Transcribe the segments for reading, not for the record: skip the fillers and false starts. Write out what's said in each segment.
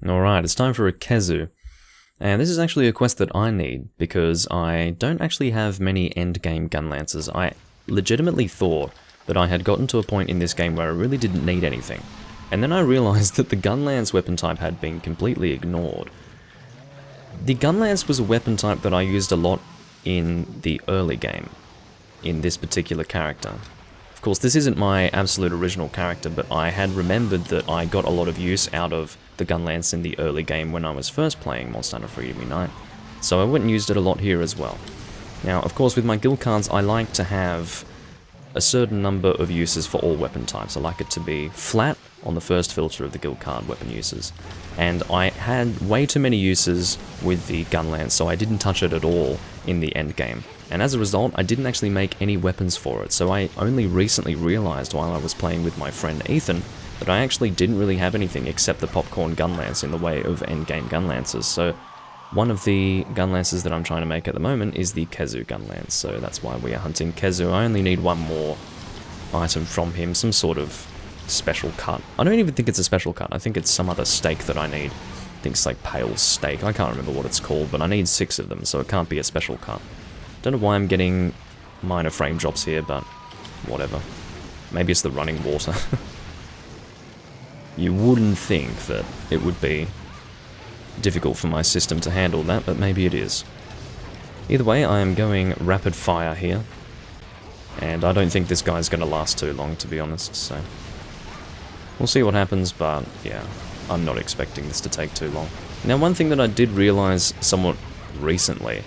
Alright, it's time for a Khezu. And this is actually a quest that I need, because I don't actually have many endgame Gunlances. I legitimately thought that I had gotten to a point in this game where I really didn't need anything. And then I realized that the Gunlance weapon type had been completely ignored. The Gunlance was a weapon type that I used a lot in the early game, in this particular character. Of course, this isn't my absolute original character, but I had remembered that I got a lot of use out of the Gunlance in the early game when I was first playing Monster Hunter Freedom Unite, so I went and used it a lot here as well. Now, of course, with my guild cards, I like to have a certain number of uses for all weapon types. I like it to be flat on the first filter of the guild card weapon uses, and I had way too many uses with the Gunlance, so I didn't touch it at all in the end game. And as a result, I didn't actually make any weapons for it, so I only recently realized while I was playing with my friend Ethan that I actually didn't really have anything except the popcorn Gunlance in the way of endgame Gunlances. So one of the Gunlances that I'm trying to make at the moment is the Khezu Gunlance, so that's why we are hunting Khezu. I only need one more item from him, some sort of special cut. I don't even think it's a special cut, I think it's some other steak that I need. I think it's like pale steak, I can't remember what it's called, but I need 6 of them, so it can't be a special cut. Don't know why I'm getting minor frame drops here, but whatever. Maybe it's the running water. You wouldn't think that it would be difficult for my system to handle that, but maybe it is. Either way, I am going rapid fire here, and I don't think this guy's going to last too long, to be honest, so we'll see what happens, but yeah, I'm not expecting this to take too long. Now, one thing that I did realize somewhat recently,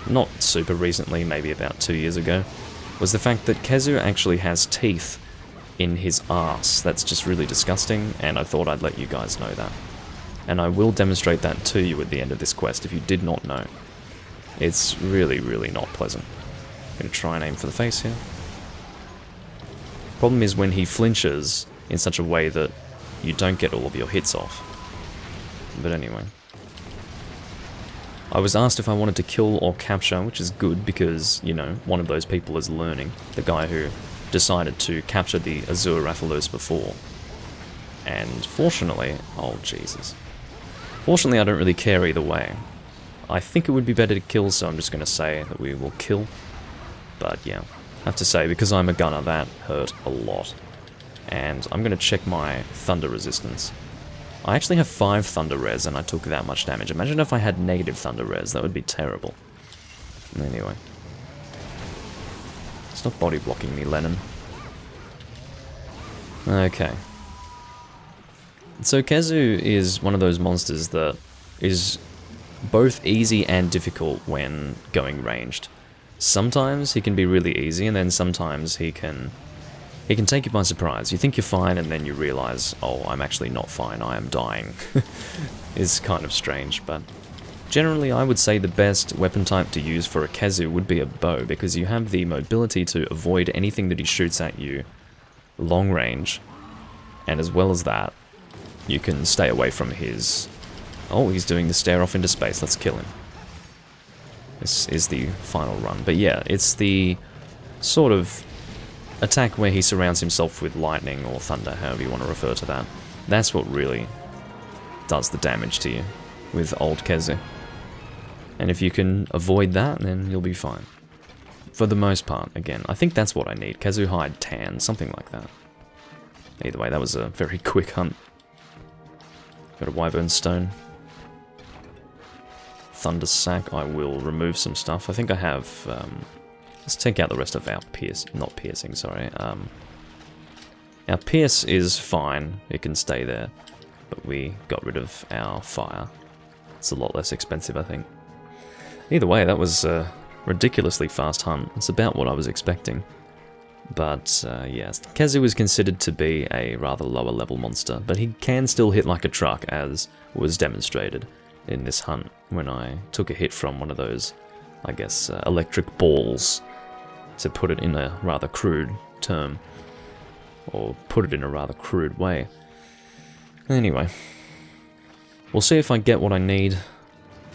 not super recently, maybe about 2 years ago, was the fact that Khezu actually has teeth in his arse. That's just really disgusting, and I thought I'd let you guys know that. And I will demonstrate that to you at the end of this quest if you did not know. It's really, really not pleasant. I'm going to try and aim for the face here. Problem is when he flinches in such a way that you don't get all of your hits off. But anyway. I was asked if I wanted to kill or capture, which is good because, you know, one of those people is learning. The guy who decided to capture the Azure Rathalos before. And fortunately, oh Jesus. Fortunately, I don't really care either way. I think it would be better to kill, so I'm just going to say that we will kill. But yeah, I have to say, because I'm a gunner, that hurt a lot. And I'm going to check my thunder resistance. I actually have 5 thunder res and I took that much damage. Imagine if I had negative thunder res, that would be terrible. Anyway. Stop body blocking me, Lennon. Okay. So Khezu is one of those monsters that is both easy and difficult when going ranged. Sometimes he can be really easy, and then sometimes he can take you by surprise. You think you're fine, and then you realize, oh, I'm actually not fine, I am dying. It's kind of strange, but generally I would say the best weapon type to use for a Khezu would be a bow, because you have the mobility to avoid anything that he shoots at you long range, and as well as that, you can stay away from his... Oh, he's doing the stare off into space, let's kill him. This is the final run, but yeah, it's the sort of attack where he surrounds himself with lightning or thunder, however you want to refer to that. That's what really does the damage to you with old Khezu. And if you can avoid that, then you'll be fine. For the most part, again, I think that's what I need. Khezu hide tan, something like that. Either way, that was a very quick hunt. Got a wyvern stone. Thunder sack, I will remove some stuff. I think I have... let's take out the rest of our not piercing, sorry. Our pierce is fine, it can stay there. But we got rid of our fire. It's a lot less expensive, I think. Either way, that was a ridiculously fast hunt. It's about what I was expecting. But, yes, Khezu is considered to be a rather lower level monster, but he can still hit like a truck, as was demonstrated in this hunt when I took a hit from one of those, I guess, electric balls, to put it in a rather crude term, or put it in a rather crude way. Anyway, we'll see if I get what I need.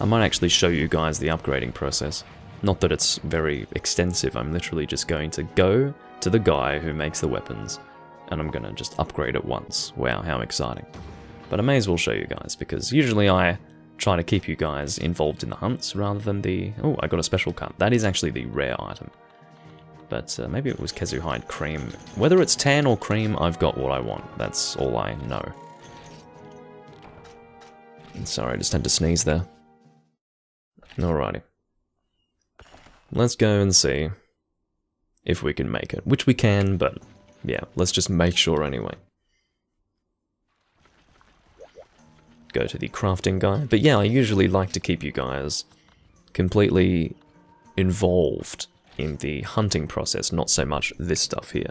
I might actually show you guys the upgrading process. Not that it's very extensive, I'm literally just going to go to the guy who makes the weapons, and I'm gonna just upgrade it once. Wow, how exciting. But I may as well show you guys, because usually I try to keep you guys involved in the hunts rather than the... Oh, I got a special cut. That is actually the rare item. But maybe it was Khezu hide cream. Whether it's tan or cream, I've got what I want. That's all I know. Sorry, I just had to sneeze there. Alrighty. Let's go and see if we can make it. Which we can, but yeah, let's just make sure anyway. Go to the crafting guide. But yeah, I usually like to keep you guys completely involved in the hunting process, not so much this stuff here.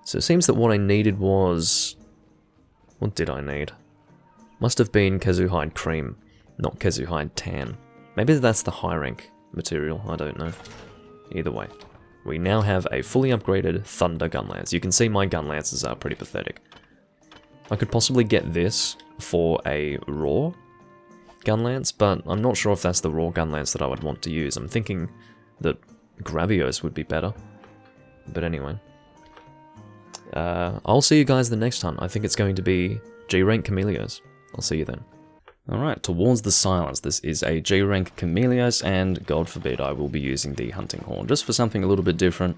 So it seems that what I needed was... What did I need? Must have been Khezu hide cream, not Khezu hide tan. Maybe that's the high rank material, I don't know. Either way. We now have a fully upgraded Thunder Gunlance. You can see my Gunlances are pretty pathetic. I could possibly get this for a raw Gunlance, but I'm not sure if that's the raw Gunlance that I would want to use. I'm thinking that Gravios would be better. But anyway. I'll see you guys the next hunt. I think it's going to be G-rank Chameleos. I'll see you then. Alright, towards the silence. This is a G-rank Chameleos, and God forbid I will be using the hunting horn, just for something a little bit different.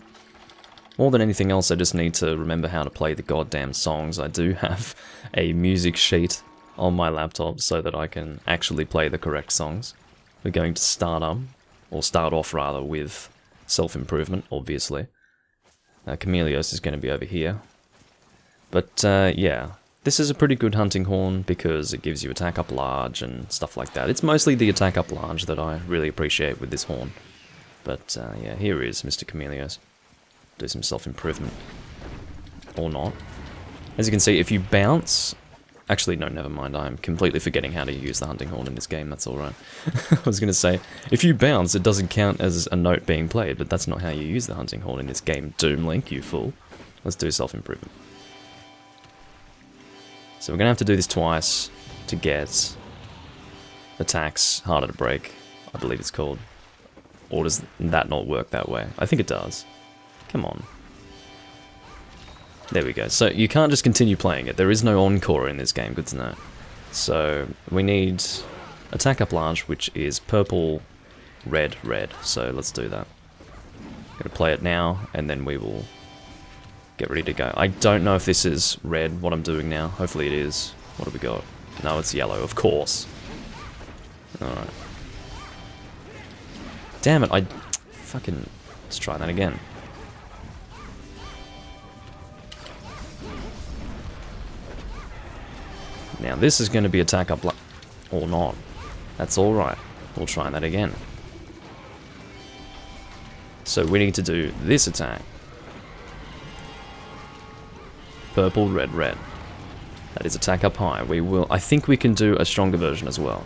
More than anything else, I just need to remember how to play the goddamn songs. I do have a music sheet on my laptop so that I can actually play the correct songs. We're going to start off rather, with self-improvement, obviously. Chameleos is going to be over here. But, yeah. This is a pretty good hunting horn because it gives you attack up large and stuff like that. It's mostly the attack up large that I really appreciate with this horn. But yeah, here is Mr. Chameleos. Do some self-improvement. Or not. As you can see, if you bounce... Actually, no, never mind. I'm completely forgetting how to use the hunting horn in this game. That's alright. I was going to say, if you bounce, it doesn't count as a note being played, but that's not how you use the hunting horn in this game. Doomlink, you fool. Let's do self-improvement. So we're going to have to do this twice to get attacks harder to break, I believe it's called. Or does that not work that way? I think it does. Come on. There we go. So you can't just continue playing it. There is no encore in this game, good to know. So we need attack up large, which is purple, red, red. So let's do that. I'm going to play it now, and then we will... get ready to go. I don't know if this is red, what I'm doing now. Hopefully it is. What have we got? No, it's yellow, of course. Alright. Damn it, fucking... Let's try that again. Now this is going to be attack up... or not. That's alright. We'll try that again. So we need to do this attack. Purple, red, red. That is attack up high. We will... I think we can do a stronger version as well.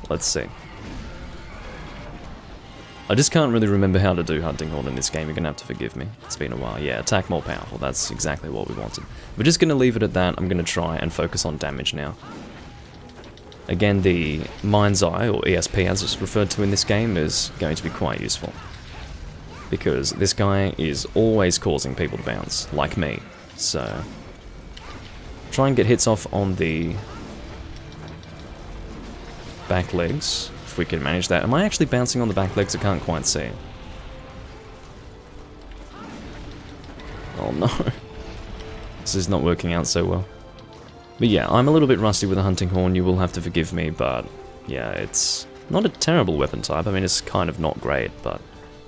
Let's see. I just can't really remember how to do hunting horn in this game. You're going to have to forgive me. It's been a while. Yeah, attack more powerful. That's exactly what we wanted. We're just going to leave it at that. I'm going to try and focus on damage now. Again, the Mind's Eye, or ESP as it's referred to in this game, is going to be quite useful. Because this guy is always causing people to bounce, like me. So, try and get hits off on the back legs, if we can manage that. Am I actually bouncing on the back legs? I can't quite see. Oh no. This is not working out so well. But yeah, I'm a little bit rusty with a hunting horn, you will have to forgive me, but yeah, it's not a terrible weapon type. I mean, it's kind of not great, but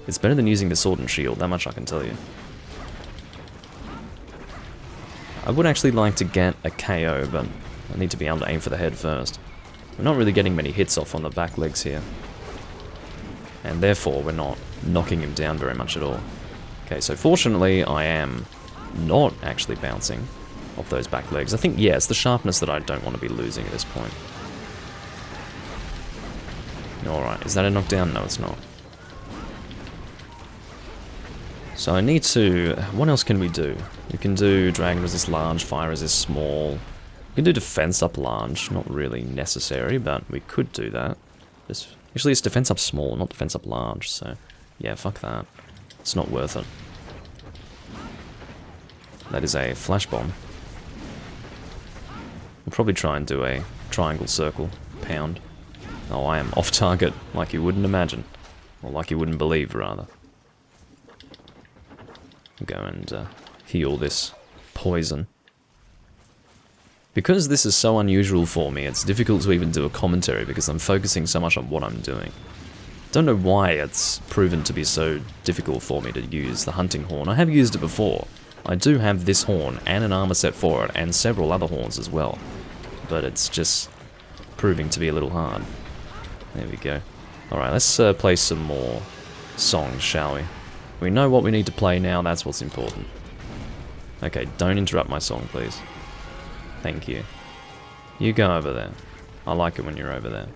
it's better than using the sword and shield, that much I can tell you. I would actually like to get a KO, but I need to be able to aim for the head first. We're not really getting many hits off on the back legs here. And therefore, we're not knocking him down very much at all. Okay, so fortunately, I am not actually bouncing off those back legs. I think, yeah, it's the sharpness that I don't want to be losing at this point. Alright, is that a knockdown? No, it's not. So I need to... What else can we do? We can do Dragon Resist Large, Fire Resist Small. We can do Defense Up Large. Not really necessary, but we could do that. Actually, it's Defense Up Small, not Defense Up Large, so... Yeah, fuck that. It's not worth it. That is a Flash Bomb. probably try and do a triangle, circle, pound. Oh, I am off target, like you wouldn't imagine. Or like you wouldn't believe, rather. Go and heal this poison. Because this is so unusual for me, it's difficult to even do a commentary because I'm focusing so much on what I'm doing. Don't know why it's proven to be so difficult for me to use the hunting horn. I have used it before. I do have this horn and an armor set for it and several other horns as well. But it's just proving to be a little hard. There we go. Alright, let's play some more songs, shall we? We know what we need to play now, that's what's important. Okay, don't interrupt my song, please. Thank you. You go over there. I like it when you're over there.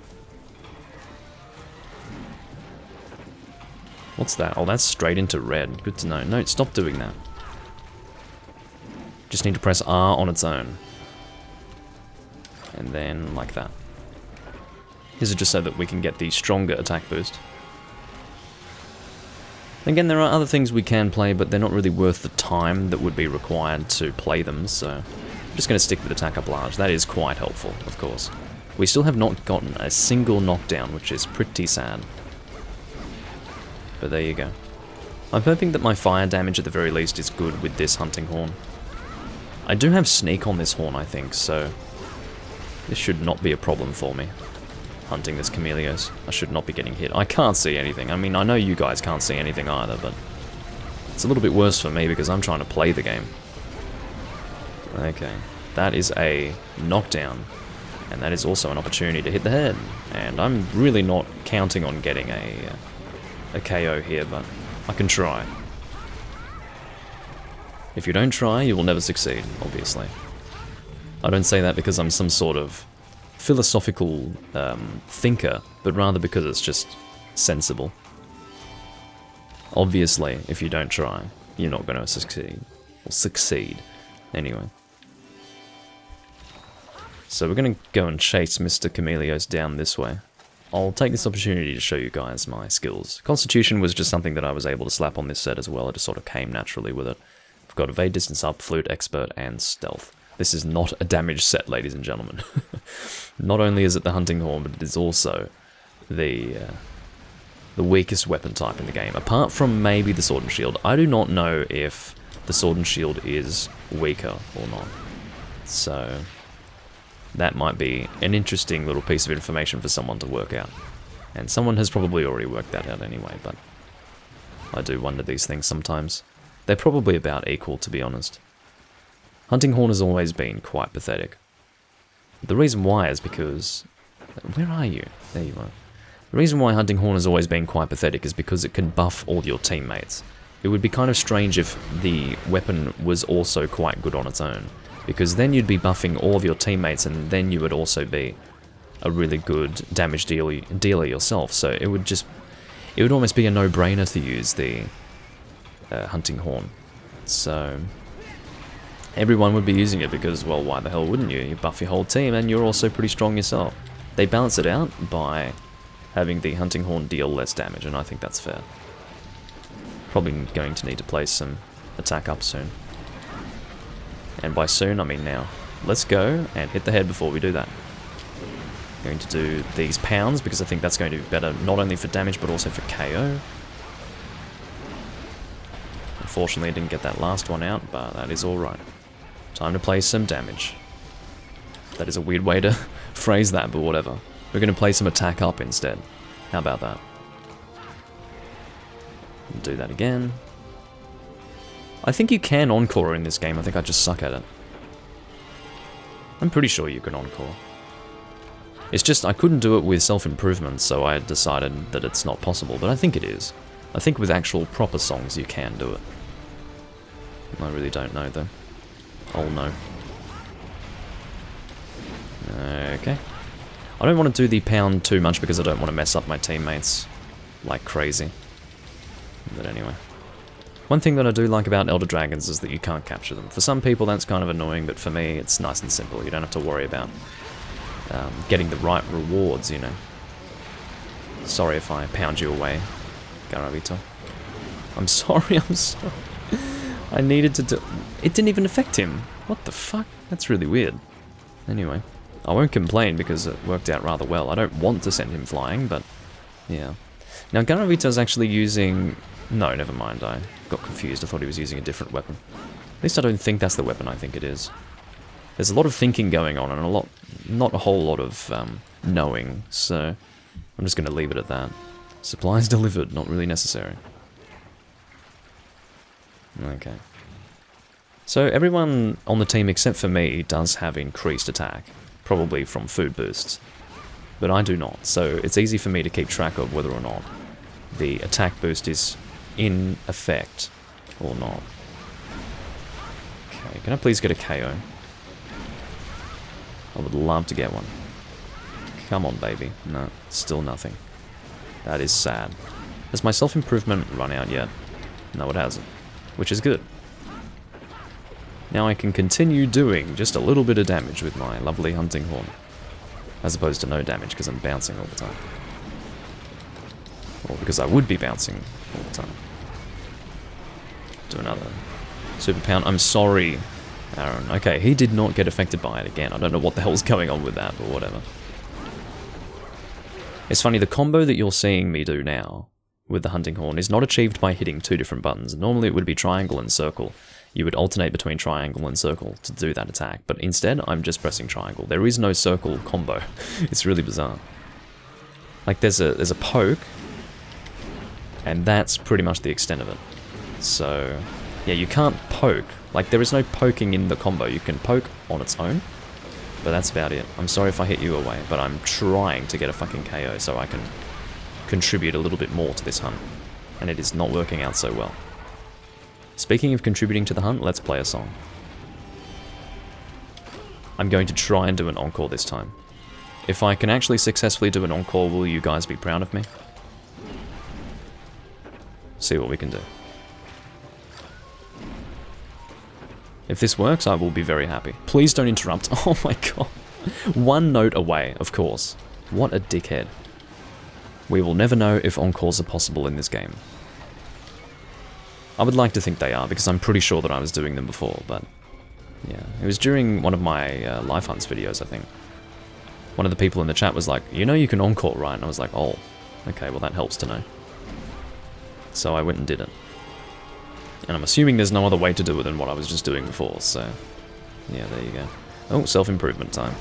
What's that? Oh, that's straight into red. Good to know. No, stop doing that. Just need to press R on its own. And then like that. This is just so that we can get the stronger attack boost. Again, there are other things we can play, but they're not really worth the time that would be required to play them, so I'm just going to stick with attack up large. That is quite helpful, of course. We still have not gotten a single knockdown, which is pretty sad. But there you go. I'm hoping that my fire damage at the very least is good with this hunting horn. I do have sneak on this horn, I think, so this should not be a problem for me. Hunting this Chameleos. I should not be getting hit. I can't see anything. I mean, I know you guys can't see anything either, but it's a little bit worse for me because I'm trying to play the game. Okay, that is a knockdown, and that is also an opportunity to hit the head. And I'm really not counting on getting a KO here, but I can try. If you don't try, you will never succeed, obviously. I don't say that because I'm some sort of philosophical thinker, but rather because it's just sensible. Obviously, if you don't try, you're not going to succeed. Or succeed. Anyway. So we're going to go and chase Mr. Chameleos down this way. I'll take this opportunity to show you guys my skills. Constitution was just something that I was able to slap on this set as well. It just sort of came naturally with it. I've got Evade, Distance Up, Flute, Expert, and Stealth. This is not a damage set, ladies and gentlemen. Not only is it the hunting horn, but it is also the weakest weapon type in the game. Apart from maybe the sword and shield. I do not know if the sword and shield is weaker or not. So that might be an interesting little piece of information for someone to work out. And someone has probably already worked that out anyway, but I do wonder these things sometimes. They're probably about equal, to be honest. Hunting horn has always been quite pathetic. The reason why is because... Where are you? There you are. The reason why hunting horn has always been quite pathetic is because it can buff all your teammates. It would be kind of strange if the weapon was also quite good on its own, because then you'd be buffing all of your teammates and then you would also be a really good damage dealer yourself, so it would almost be a no-brainer to use the hunting horn. So everyone would be using it because, well, why the hell wouldn't you? You buff your whole team and you're also pretty strong yourself. They balance it out by having the hunting horn deal less damage, and I think that's fair. Probably going to need to place some attack up soon. And by soon, I mean now. Let's go and hit the head before we do that. Going to do these pounds because I think that's going to be better not only for damage but also for KO. Unfortunately, I didn't get that last one out, but that is alright. Time to play some damage. That is a weird way to phrase that, but whatever. We're going to play some attack up instead. How about that? Do that again. I think you can encore in this game, I think I just suck at it. I'm pretty sure you can encore. It's just, I couldn't do it with self-improvement, so I decided that it's not possible, but I think it is. I think with actual proper songs you can do it. I really don't know though. Oh no. Okay. I don't want to do the pound too much because I don't want to mess up my teammates like crazy. But anyway. One thing that I do like about Elder Dragons is that you can't capture them. For some people that's kind of annoying, but for me it's nice and simple. You don't have to worry about getting the right rewards, you know. Sorry if I pound you away, Garavito. I'm sorry, I'm sorry. I needed to do... It didn't even affect him. What the fuck? That's really weird. Anyway, I won't complain because it worked out rather well. I don't want to send him flying, but yeah. Now, Garavito's actually using... No, never mind, I got confused. I thought he was using a different weapon. At least I don't think that's the weapon I think it is. There's a lot of thinking going on and not a whole lot of knowing, so I'm just going to leave it at that. Supplies delivered, not really necessary. Okay. So everyone on the team except for me does have increased attack, probably from food boosts. But I do not, so it's easy for me to keep track of whether or not the attack boost is in effect or not. Okay, can I please get a KO? I would love to get one. Come on, baby. No, still nothing. That is sad. Has my self-improvement run out yet? No, it hasn't. Which is good. Now I can continue doing just a little bit of damage with my lovely hunting horn. As opposed to no damage because I'm bouncing all the time. Or because I would be bouncing all the time. Do another super pound. I'm sorry, Aaron. Okay, he did not get affected by it again. I don't know what the hell's going on with that, but whatever. It's funny, the combo that you're seeing me do now with the hunting horn is not achieved by hitting two different buttons. Normally it would be triangle and circle. You would alternate between triangle and circle to do that attack, but instead I'm just pressing triangle. There is no circle combo. It's really bizarre. Like there's a poke, and that's pretty much the extent of it. So yeah, you can't poke. Like there is no poking in the combo. You can poke on its own, but that's about it. I'm sorry if I hit you away, but I'm trying to get a fucking KO so I can contribute a little bit more to this hunt, and it is not working out so well. Speaking of contributing to the hunt, let's play a song. I'm going to try and do an encore this time. If I can actually successfully do an encore, will you guys be proud of me? See what we can do. If this works, I will be very happy. Please don't interrupt. Oh my god. One note away, of course. What a dickhead. We will never know if encores are possible in this game. I would like to think they are, because I'm pretty sure that I was doing them before, but... yeah, it was during one of my Life Hunts videos, I think. One of the people in the chat was like, you know you can encore, right? And I was like, oh, okay, well that helps to know. So I went and did it. And I'm assuming there's no other way to do it than what I was just doing before, so... yeah, there you go. Oh, self-improvement time.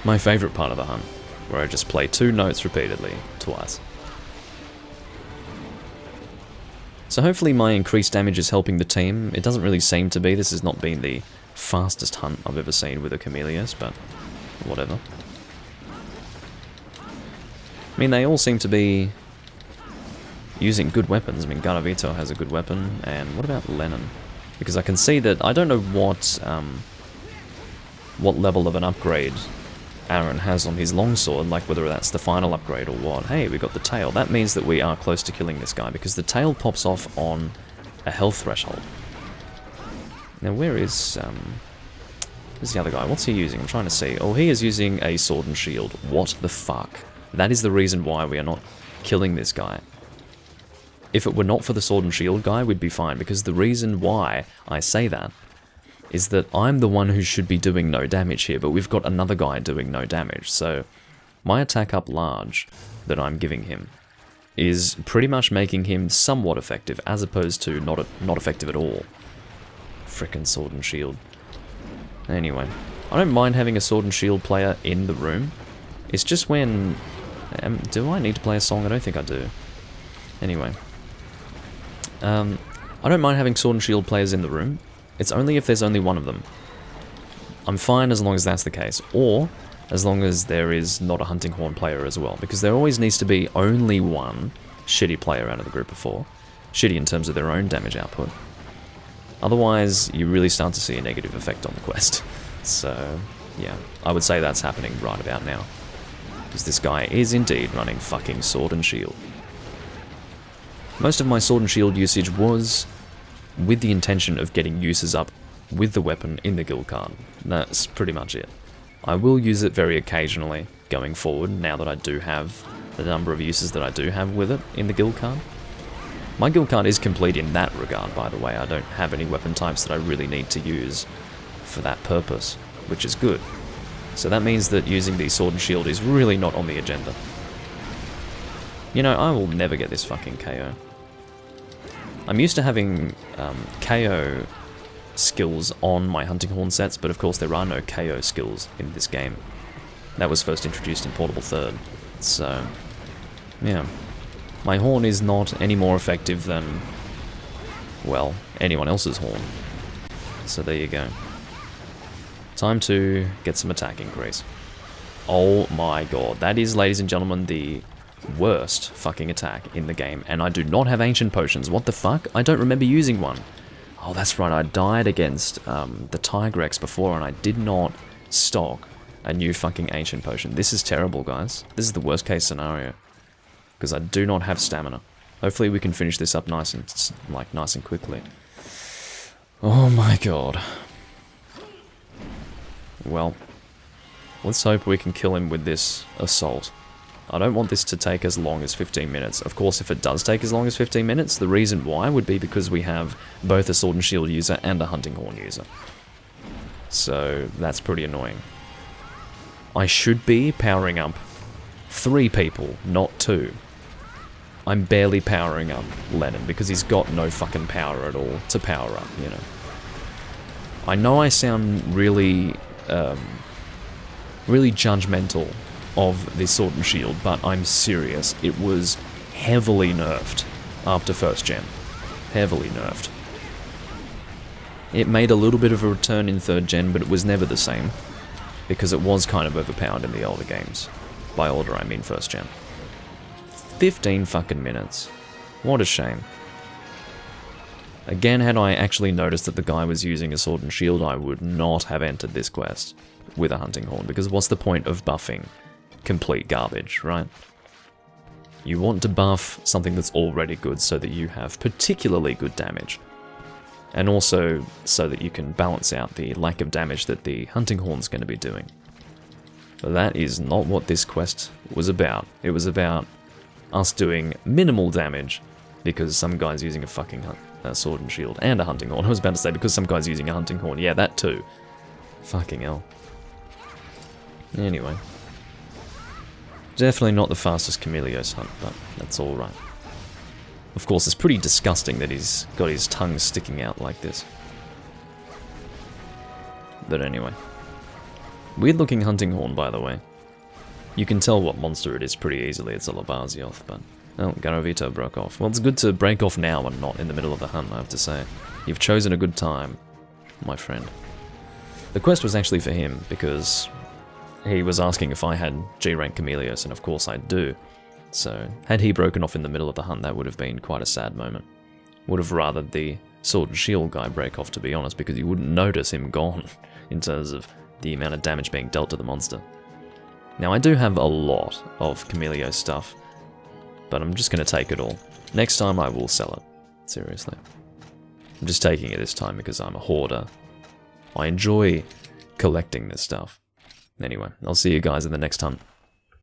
My favourite part of the hunt, where I just play two notes repeatedly, twice. So hopefully my increased damage is helping the team. It doesn't really seem to be. This has not been the fastest hunt I've ever seen with a Chameleos, but whatever. I mean, they all seem to be using good weapons. I mean, Garavito has a good weapon, and what about Lennon? Because I can see that, I don't know what level of an upgrade Aaron has on his longsword, like whether that's the final upgrade or what. Hey, we got the tail. That means that we are close to killing this guy, because the tail pops off on a health threshold. Now where's the other guy? What's he using? I'm trying to see. Oh, he is using a sword and shield. What the fuck? That is the reason why we are not killing this guy. If it were not for the sword and shield guy, we'd be fine, because the reason why I say that is that I'm the one who should be doing no damage here, but we've got another guy doing no damage, so my attack up large that I'm giving him is pretty much making him somewhat effective, as opposed to not effective at all. Frickin' sword and shield. Anyway, I don't mind having a sword and shield player in the room. It's just when... do I need to play a song? I don't think I do. Anyway. I don't mind having sword and shield players in the room. It's only if there's only one of them. I'm fine as long as that's the case, or as long as there is not a hunting horn player as well, because there always needs to be only one shitty player out of the group of four. Shitty in terms of their own damage output. Otherwise, you really start to see a negative effect on the quest. So, yeah, I would say that's happening right about now. Because this guy is indeed running fucking sword and shield. Most of my sword and shield usage was with the intention of getting uses up with the weapon in the guild card. That's pretty much it. I will use it very occasionally going forward, now that I do have the number of uses that I do have with it in the guild card. My guild card is complete in that regard, by the way. I don't have any weapon types that I really need to use for that purpose, which is good. So that means that using the sword and shield is really not on the agenda. You know, I will never get this fucking KO. I'm used to having KO skills on my hunting horn sets, but of course there are no KO skills in this game. That was first introduced in Portable 3rd. So, yeah. My horn is not any more effective than, well, anyone else's horn. So there you go. Time to get some attack increase. Oh my god, that is, ladies and gentlemen, the worst fucking attack in the game, and I do not have ancient potions. What the fuck? I don't remember using one. Oh, that's right, I died against the Tigrex before, and I did not stock a new fucking ancient potion. This is terrible, guys. This is the worst case scenario, because I do not have stamina. Hopefully we can finish this up nice and quickly. Oh my god. Well, let's hope we can kill him with this assault. I don't want this to take as long as 15 minutes. Of course, if it does take as long as 15 minutes, the reason why would be because we have both a sword and shield user and a hunting horn user. So, that's pretty annoying. I should be powering up 3 people, not 2. I'm barely powering up Lennon because he's got no fucking power at all to power up, you know. I know I sound really judgmental of this sword and shield, but I'm serious. It was heavily nerfed after 1st gen. Heavily nerfed. It made a little bit of a return in 3rd gen, but it was never the same, because it was kind of overpowered in the older games. By older, I mean 1st gen. 15 fucking minutes. What a shame. Again, had I actually noticed that the guy was using a sword and shield, I would not have entered this quest with a hunting horn, because what's the point of buffing complete garbage, right? You want to buff something that's already good so that you have particularly good damage, and also so that you can balance out the lack of damage that the hunting horn's going to be doing. But that is not what this quest was about. It was about us doing minimal damage because some guy's using a fucking sword and shield and a hunting horn. I was about to say because some guy's using a hunting horn. Yeah, that too. Fucking hell. Anyway. Definitely not the fastest Chameleos hunt, but that's alright. Of course, it's pretty disgusting that he's got his tongue sticking out like this. But anyway. Weird looking hunting horn, by the way. You can tell what monster it is pretty easily. It's a Labazioth, but... oh, Garavito broke off. Well, it's good to break off now and not in the middle of the hunt, I have to say. You've chosen a good time, my friend. The quest was actually for him, because he was asking if I had G-rank Chameleos, and of course I do. So, had he broken off in the middle of the hunt, that would have been quite a sad moment. Would have rathered the sword and shield guy break off, to be honest, because you wouldn't notice him gone, in terms of the amount of damage being dealt to the monster. Now, I do have a lot of Chameleos stuff, but I'm just going to take it all. Next time I will sell it. Seriously. I'm just taking it this time because I'm a hoarder. I enjoy collecting this stuff. Anyway, I'll see you guys in the next hunt.